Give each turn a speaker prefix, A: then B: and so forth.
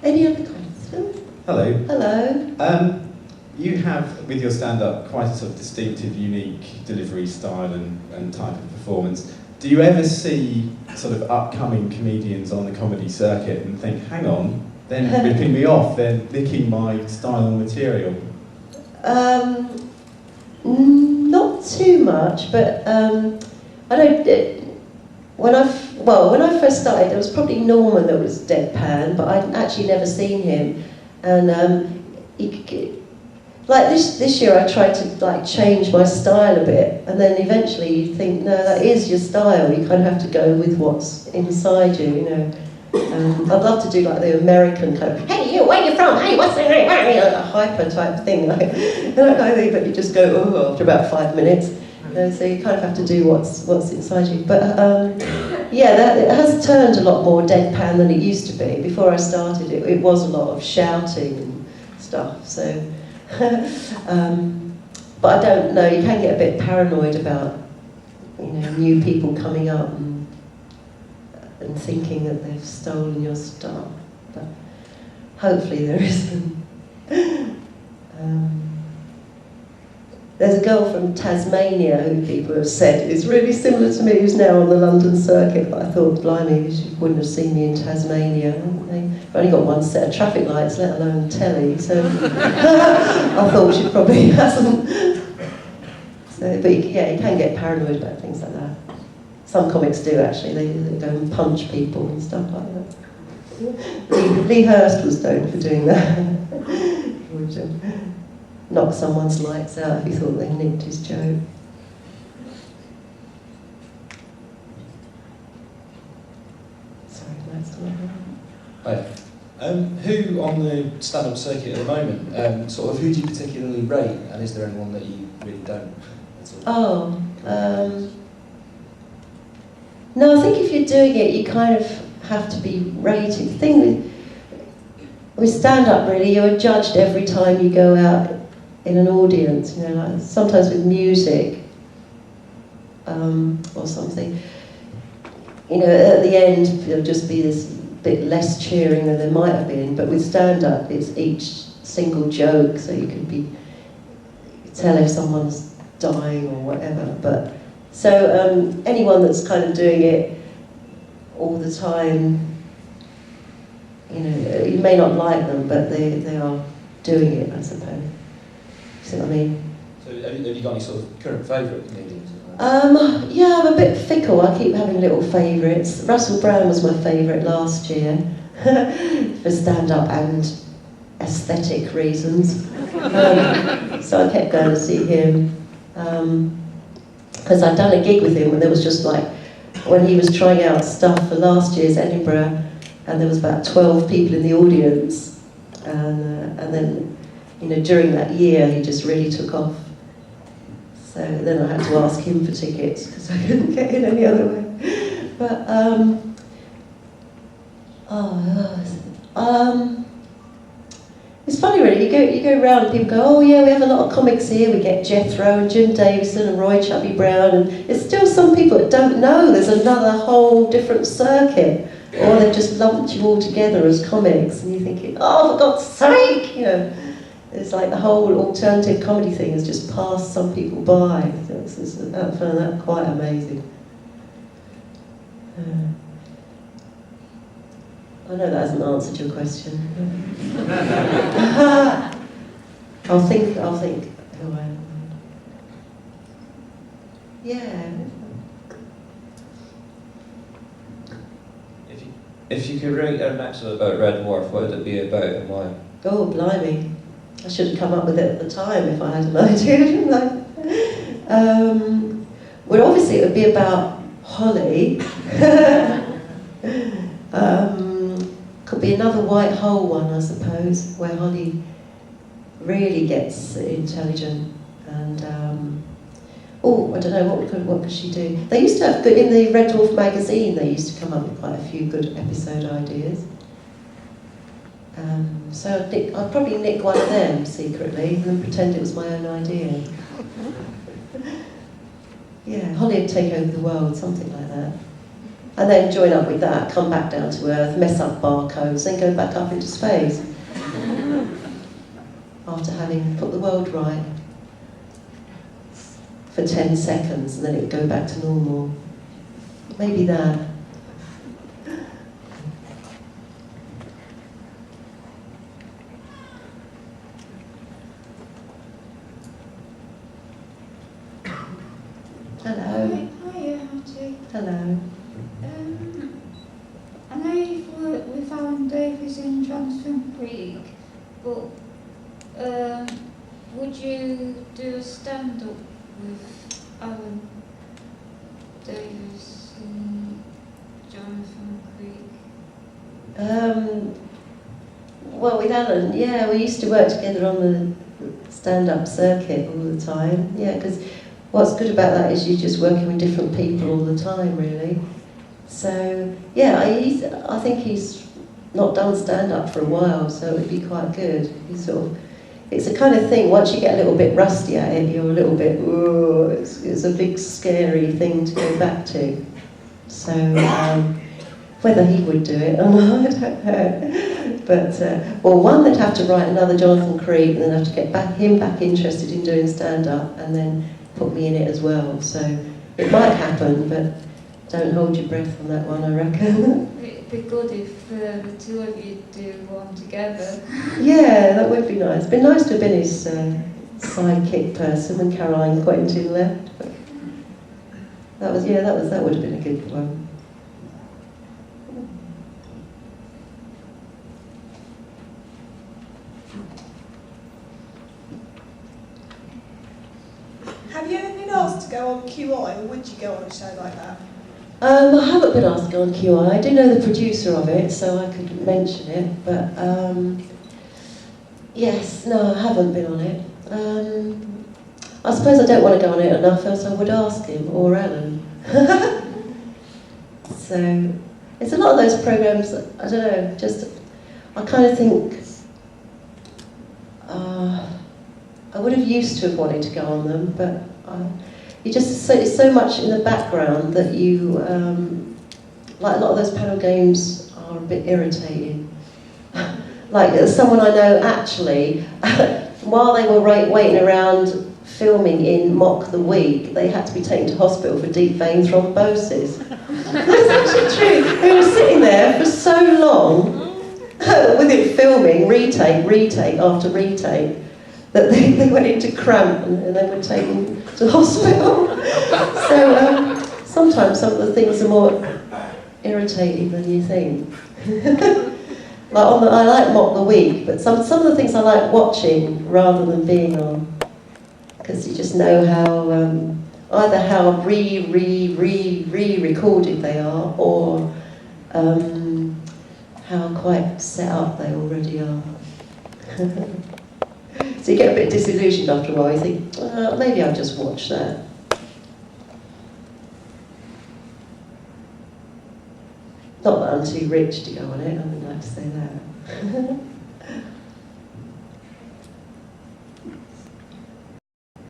A: Any other questions?
B: Hello.
A: Hello.
B: You have, with your stand-up, quite a sort of distinctive, unique delivery style and type of performance. Do you ever see sort of upcoming comedians on the comedy circuit and think, hang on, they're ripping me off, they're nicking my style and material?
A: Not too much, but I don't. When I first started, there was probably Norman that was deadpan, but I'd actually never seen him, and like this year I tried to like change my style a bit, and then eventually you think, no, that is your style. You kind of have to go with what's inside you, you know. I'd love to do like the American kind of, hey you, where you from? Hey, what's the name? A hyper type thing, like, but you just go oh after about 5 minutes. So you kind of have to do what's inside you. But yeah, it has turned a lot more deadpan than it used to be. Before I started, it was a lot of shouting and stuff. So. But I don't know, you can get a bit paranoid about, you know, new people coming up and thinking that they've stolen your stuff, but hopefully there isn't. There's a girl from Tasmania who people have said is really similar to me, who's now on the London circuit, but I thought, blimey, she wouldn't have seen me in Tasmania. They've only got one set of traffic lights, let alone telly, so I thought she probably hasn't. So, but yeah, you can get paranoid about things like that. Some comics do, actually. They go and punch people and stuff like that. Lee Hurst was known for doing that. He would knock someone's lights out if he thought they nicked his joke. Sorry, that's not right.
C: Hi. Who on the stand-up circuit at the moment, sort of who do you particularly rate, and is there anyone that you really don't?
A: Oh, no, I think if you're doing it, you kind of have to be rated. The thing with stand-up, really, you're judged every time you go out in an audience, you know, like sometimes with music or something. You know, at the end, there'll just be this bit less cheering than there might have been, but with stand-up, it's each single joke, so you can tell if someone's dying or whatever. But so anyone that's kind of doing it all the time, you know, you may not like them, but they are doing it, I suppose. See what I mean?
C: So have you got any sort of current favourite comedians?
A: Yeah, I'm a bit fickle. I keep having little favourites. Russell Brand was my favourite last year for stand-up and aesthetic reasons. So I kept going to see him. Because I'd done a gig with him and there was just like, when he was trying out stuff for last year's Edinburgh, and there was about 12 people in the audience, and then, you know, during that year he just really took off. So then I had to ask him for tickets because I couldn't get in any other way. But it's funny really, you go around and people go, oh yeah, we have a lot of comics here, we get Jethro and Jim Davison and Roy Chubby Brown, and it's still some people that don't know there's another whole different circuit, or they've just lumped you all together as comics, and you're thinking, oh for God's sake, you know. It's like the whole alternative comedy thing has just passed some people by. I found that quite amazing. I know that hasn't answered your question. I'll think who I am. Yeah.
D: If you could rate an episode about Red Dwarf, what would it be about and why?
A: Oh, blimey. I should have come up with it at the time if I had an idea, shouldn't I? Well, obviously it would be about Holly. Could be another White Hole one, I suppose, where Holly really gets intelligent and I don't know, what could she do? They used to have good, in the Red Dwarf magazine, they used to come up with quite a few good episode ideas. So I'd probably nick one of them secretly and then pretend it was my own idea. Yeah, Holly would take over the world, something like that. And then join up with that, come back down to Earth, mess up barcodes, then go back up into space. After having put the world right for 10 seconds, and then it would go back to normal. Maybe that. Hello.
E: Hiya, Hattie.
A: Hello.
E: I know you've worked with Alan Davies in Johnson Creek, but would you do a stand-up with Alan Davies in Johnson Creek?
A: Well, with Alan, yeah, we used to work together on the stand-up circuit all the time. Yeah, because what's good about that is you're just working with different people all the time, really. So, yeah, I think he's not done stand-up for a while, so it would be quite good. It's a kind of thing, once you get a little bit rusty at it, you're a little bit, ooh, it's a big scary thing to go back to. So, whether he would do it or not, I don't know. But, well, one, they'd have to write another Jonathan Creek, and then have to get him back interested in doing stand-up, and then put me in it as well. So, it might happen, but don't hold your breath on that one, I reckon.
E: It'd be good if the two of you do one together.
A: Yeah, that would be nice. It'd be nice to have been his sidekick person when Caroline Quentin left. But that would have been a good one.
F: Have you ever been asked to go on QI, or would you go on a show like that?
A: I haven't been asked to go on QI. I do know the producer of it, so I could mention it. But yes, no, I haven't been on it. I suppose I don't want to go on it enough, else I would ask him or Alan. So it's a lot of those programs. I don't know. Just I kind of think I would have used to have wanted to go on them, but. You just it's so much in the background that you like a lot of those panel games are a bit irritating. Like someone I know actually, while they were waiting around filming in Mock the Week, they had to be taken to hospital for deep vein thrombosis. That's actually true. They were sitting there for so long with it filming, retake after retake, that they went into cramp and they were taken to hospital. So sometimes some of the things are more irritating than you think. I like Mock the Week, but some of the things I like watching rather than being on, because you just know how either how re-recorded they are, or how quite set up they already are. So you get a bit disillusioned after a while. You think, maybe I'll just watch that. Not that I'm too rich to go on it, I would like to say that.